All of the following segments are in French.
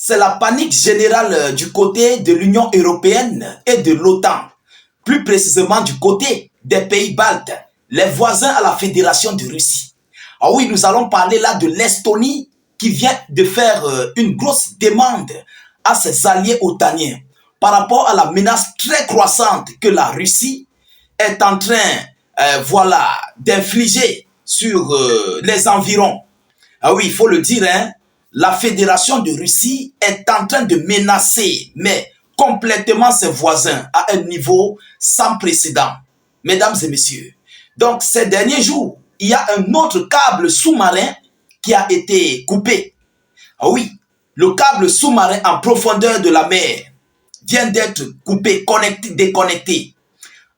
C'est la panique générale du côté de l'Union européenne et de l'OTAN, plus précisément du côté des pays baltes, les voisins à la Fédération de Russie. Ah oui, nous allons parler là de l'Estonie qui vient de faire une grosse demande à ses alliés otaniens par rapport à la menace très croissante que la Russie est en train d'infliger sur les environs. Ah oui, il faut le dire, hein, la Fédération de Russie est en train de menacer, mais complètement ses voisins à un niveau sans précédent. Mesdames et messieurs, donc ces derniers jours, il y a un autre câble sous-marin qui a été coupé. Ah oui, le câble sous-marin en profondeur de la mer vient d'être coupé, déconnecté.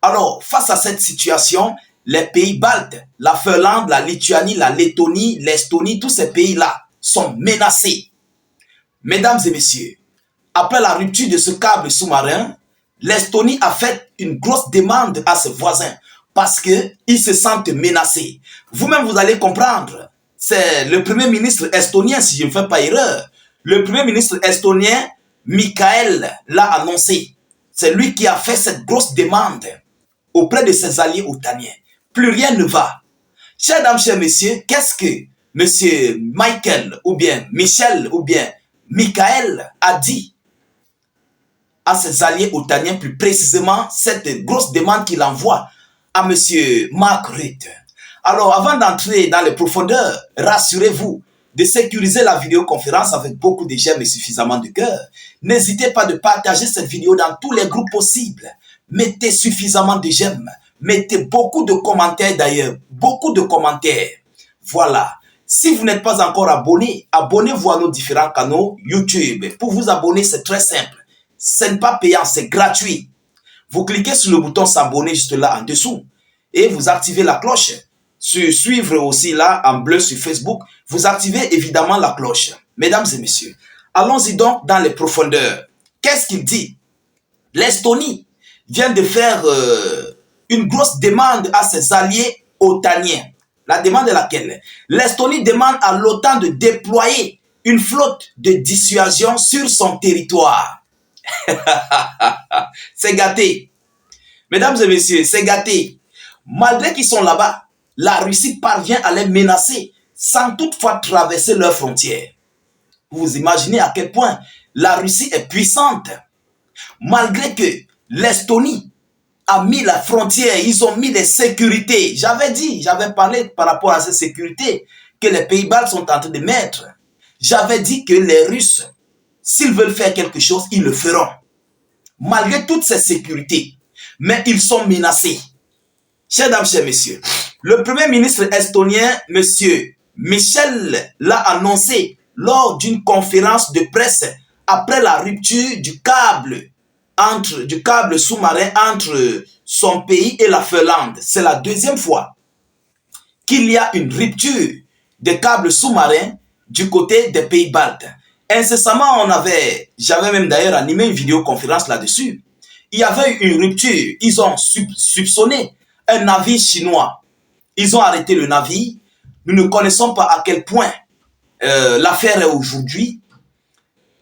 Alors, face à cette situation, les pays baltes, la Finlande, la Lituanie, la Lettonie, l'Estonie, tous ces pays-là sont menacés. Mesdames et messieurs, après la rupture de ce câble sous-marin, l'Estonie a fait une grosse demande à ses voisins parce qu'ils se sentent menacés. Vous-même, vous allez comprendre. C'est le premier ministre estonien, si je ne fais pas erreur. Le premier ministre estonien, Michael, l'a annoncé. C'est lui qui a fait cette grosse demande auprès de ses alliés otaniens. Plus rien ne va. Chers dames, chers messieurs, qu'est-ce que monsieur Michael ou bien Michel ou bien Michael a dit à ses alliés otaniens, plus précisément cette grosse demande qu'il envoie à monsieur Mark Rutte. Alors, avant d'entrer dans les profondeurs, rassurez-vous de sécuriser la vidéoconférence avec beaucoup de j'aime et suffisamment de cœur. N'hésitez pas de partager cette vidéo dans tous les groupes possibles. Mettez suffisamment de j'aime. Mettez beaucoup de commentaires d'ailleurs. Beaucoup de commentaires. Voilà. Si vous n'êtes pas encore abonné, abonnez-vous à nos différents canaux YouTube. Pour vous abonner, c'est très simple. Ce n'est pas payant, c'est gratuit. Vous cliquez sur le bouton s'abonner juste là en dessous et vous activez la cloche. Sur suivre aussi là en bleu sur Facebook, vous activez évidemment la cloche. Mesdames et messieurs, allons-y donc dans les profondeurs. Qu'est-ce qu'il dit? L'Estonie vient de faire une grosse demande à ses alliés otaniens. La demande est laquelle? L'Estonie demande à l'OTAN de déployer une flotte de dissuasion sur son territoire. C'est gâté. Mesdames et messieurs, c'est gâté. Malgré qu'ils sont là-bas, la Russie parvient à les menacer sans toutefois traverser leurs frontières. Vous imaginez à quel point la Russie est puissante. Malgré que l'Estonie a mis la frontière, ils ont mis des sécurités. J'avais parlé par rapport à ces sécurités que les Pays-Bas sont en train de mettre. J'avais dit que les Russes, s'ils veulent faire quelque chose, ils le feront. Malgré toutes ces sécurités, mais ils sont menacés. Chers dames, chers messieurs, le premier ministre estonien, monsieur Michel, l'a annoncé lors d'une conférence de presse après la rupture du câble sous-marin entre son pays et la Finlande. C'est la deuxième fois qu'il y a une rupture des câbles sous-marins du côté des pays baltes. Incessamment, j'avais même d'ailleurs animé une vidéoconférence là-dessus. Il y avait eu une rupture. Ils ont soupçonné un navire chinois. Ils ont arrêté le navire. Nous ne connaissons pas à quel point l'affaire est aujourd'hui.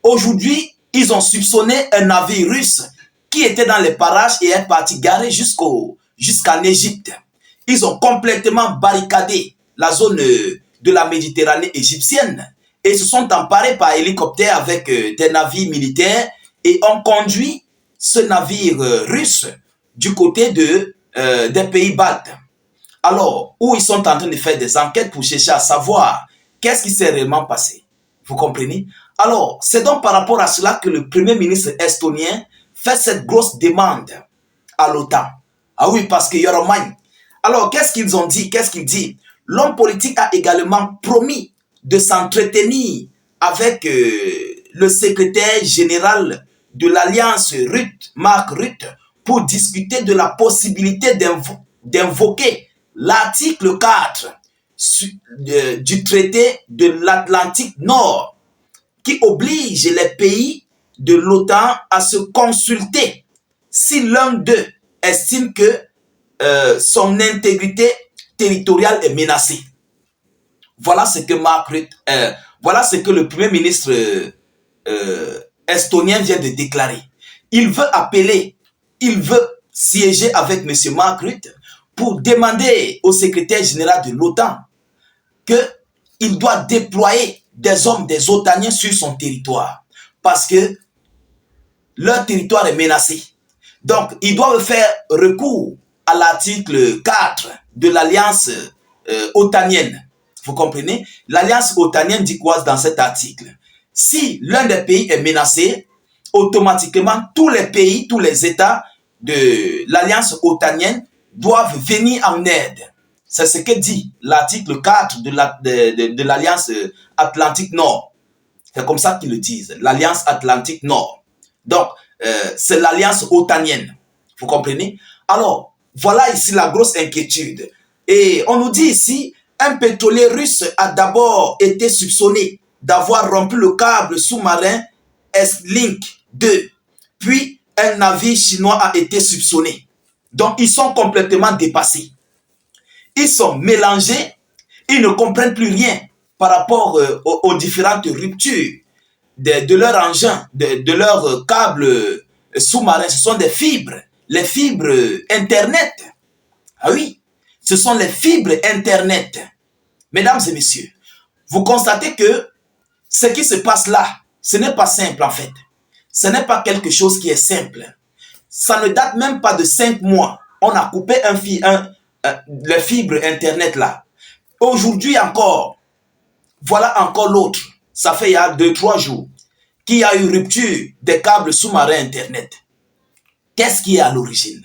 Aujourd'hui, ils ont soupçonné un navire russe qui était dans les parages et est parti garer jusqu'en Égypte. Ils ont complètement barricadé la zone de la Méditerranée égyptienne et se sont emparés par hélicoptère avec des navires militaires et ont conduit ce navire russe du côté des pays baltes. Alors, où ils sont en train de faire des enquêtes pour chercher à savoir qu'est-ce qui s'est réellement passé. Vous comprenez? Alors, c'est donc par rapport à cela que le premier ministre estonien fait cette grosse demande à l'OTAN. Ah oui, parce qu'il y aura moins. Alors, qu'est-ce qu'ils ont dit? Qu'est-ce qu'il dit? L'homme politique a également promis de s'entretenir avec le secrétaire général de l'Alliance Rutte, Mark Rutte, pour discuter de la possibilité d'invoquer l'article 4 du traité de l'Atlantique Nord qui oblige les pays de l'OTAN à se consulter si l'un d'eux estime que son intégrité territoriale est menacée. Voilà ce que voilà ce que le premier ministre estonien vient de déclarer. Il veut siéger avec M. Mark Rutte pour demander au secrétaire général de l'OTAN qu'il doit déployer des hommes, des OTANiens sur son territoire. Parce que leur territoire est menacé. Donc, ils doivent faire recours à l'article 4 de l'Alliance otanienne. Vous comprenez? L'Alliance otanienne dit quoi dans cet article? Si l'un des pays est menacé, automatiquement, tous les pays, tous les États de l'Alliance otanienne doivent venir en aide. C'est ce que dit l'article 4 de l'Alliance Atlantique Nord. C'est comme ça qu'ils le disent, l'Alliance Atlantique Nord. Donc, c'est l'Alliance otanienne. Vous comprenez? Alors, voilà ici la grosse inquiétude. Et on nous dit ici, un pétrolier russe a d'abord été soupçonné d'avoir rompu le câble sous-marin S-Link 2. Puis, un navire chinois a été soupçonné. Donc, ils sont complètement dépassés. Ils sont mélangés. Ils ne comprennent plus rien par rapport aux différentes ruptures de leur engin, de leur câble sous-marin. Ce sont des fibres, les fibres Internet. Ah oui, ce sont les fibres Internet. Mesdames et messieurs, vous constatez que ce qui se passe là, ce n'est pas simple en fait. Ce n'est pas quelque chose qui est simple. Ça ne date même pas de 5 mois. On a coupé les fibres Internet là. Aujourd'hui encore, voilà encore l'autre. Ça fait il y a 2-3 jours qu'il y a eu rupture des câbles sous-marins Internet. Qu'est-ce qui est à l'origine?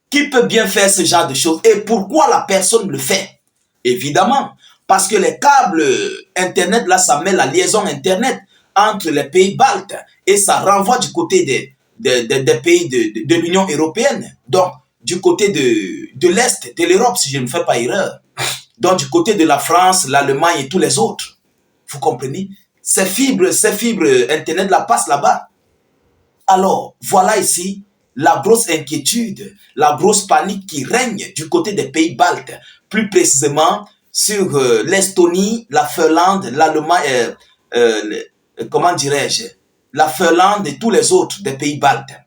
Qui peut bien faire ce genre de choses? Et pourquoi la personne le fait? Évidemment, parce que les câbles Internet, là, ça met la liaison Internet entre les pays baltes et ça renvoie du côté des pays de l'Union européenne. Donc, du côté de l'Est de l'Europe, si je ne fais pas erreur. Donc, du côté de la France, l'Allemagne et tous les autres. Vous comprenez? Ces fibres Internet-là passent là-bas. Alors, voilà ici la grosse inquiétude, la grosse panique qui règne du côté des pays baltes, plus précisément sur l'Estonie, la Finlande, l'Allemagne, comment dirais-je, la Finlande et tous les autres des pays baltes.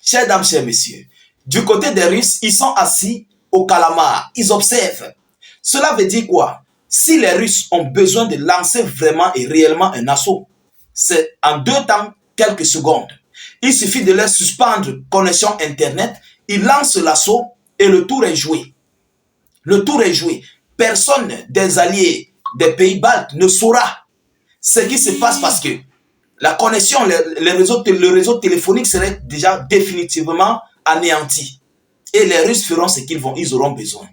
Chers dames, chers messieurs, du côté des Russes, ils sont assis au calamar, ils observent. Cela veut dire quoi? Si les Russes ont besoin de lancer vraiment et réellement un assaut, c'est en 2 temps, quelques secondes. Il suffit de leur suspendre connexion Internet, ils lancent l'assaut et le tour est joué. Le tour est joué. Personne des alliés des pays baltes ne saura ce qui se passe parce que la connexion, le réseau téléphonique serait déjà définitivement anéanti. Et les Russes feront ce ils auront besoin.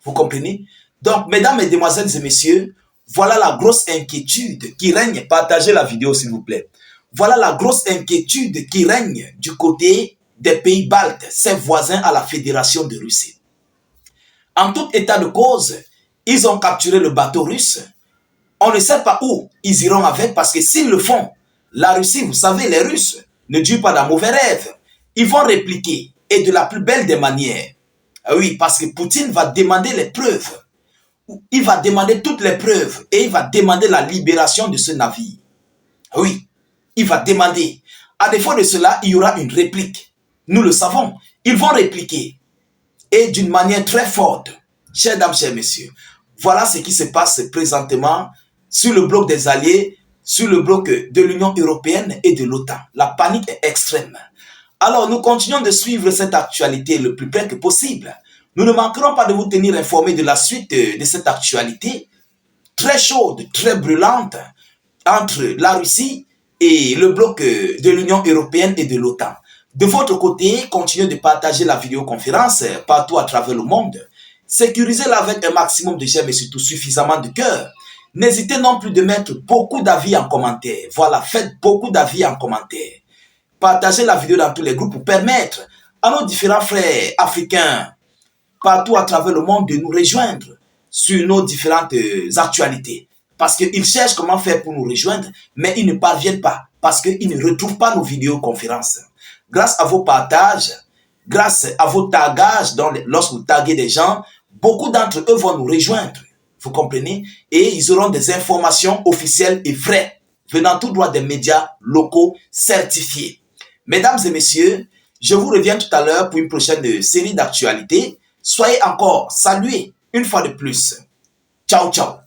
Vous comprenez? Donc, mesdames, mesdemoiselles et messieurs, voilà la grosse inquiétude qui règne. Partagez la vidéo, s'il vous plaît. Voilà la grosse inquiétude qui règne du côté des pays baltes, ses voisins à la Fédération de Russie. En tout état de cause, ils ont capturé le bateau russe. On ne sait pas où ils iront avec parce que s'ils le font, la Russie, vous savez, les Russes ne durent pas d'un mauvais rêve. Ils vont répliquer et de la plus belle des manières. Oui, parce que Poutine va demander les preuves. Il va demander toutes les preuves et il va demander la libération de ce navire. Oui, il va demander. À défaut de cela, il y aura une réplique. Nous le savons. Ils vont répliquer. Et d'une manière très forte. Chers dames, chers messieurs, voilà ce qui se passe présentement sur le bloc des Alliés, sur le bloc de l'Union européenne et de l'OTAN. La panique est extrême. Alors, nous continuons de suivre cette actualité le plus près que possible. Nous ne manquerons pas de vous tenir informés de la suite de cette actualité très chaude, très brûlante entre la Russie et le bloc de l'Union européenne et de l'OTAN. De votre côté, continuez de partager la vidéoconférence partout à travers le monde. Sécurisez-la avec un maximum de j'aime et surtout suffisamment de cœur. N'hésitez non plus de mettre beaucoup d'avis en commentaire. Voilà, faites beaucoup d'avis en commentaire. Partagez la vidéo dans tous les groupes pour permettre à nos différents frères africains partout à travers le monde de nous rejoindre sur nos différentes actualités. Parce qu'ils cherchent comment faire pour nous rejoindre, mais ils ne parviennent pas parce qu'ils ne retrouvent pas nos vidéoconférences. Grâce à vos partages, grâce à vos tagages, lorsque vous taguez des gens, beaucoup d'entre eux vont nous rejoindre. Vous comprenez? Et ils auront des informations officielles et vraies venant tout droit des médias locaux certifiés. Mesdames et messieurs, je vous reviens tout à l'heure pour une prochaine série d'actualités. Soyez encore salués une fois de plus. Ciao, ciao.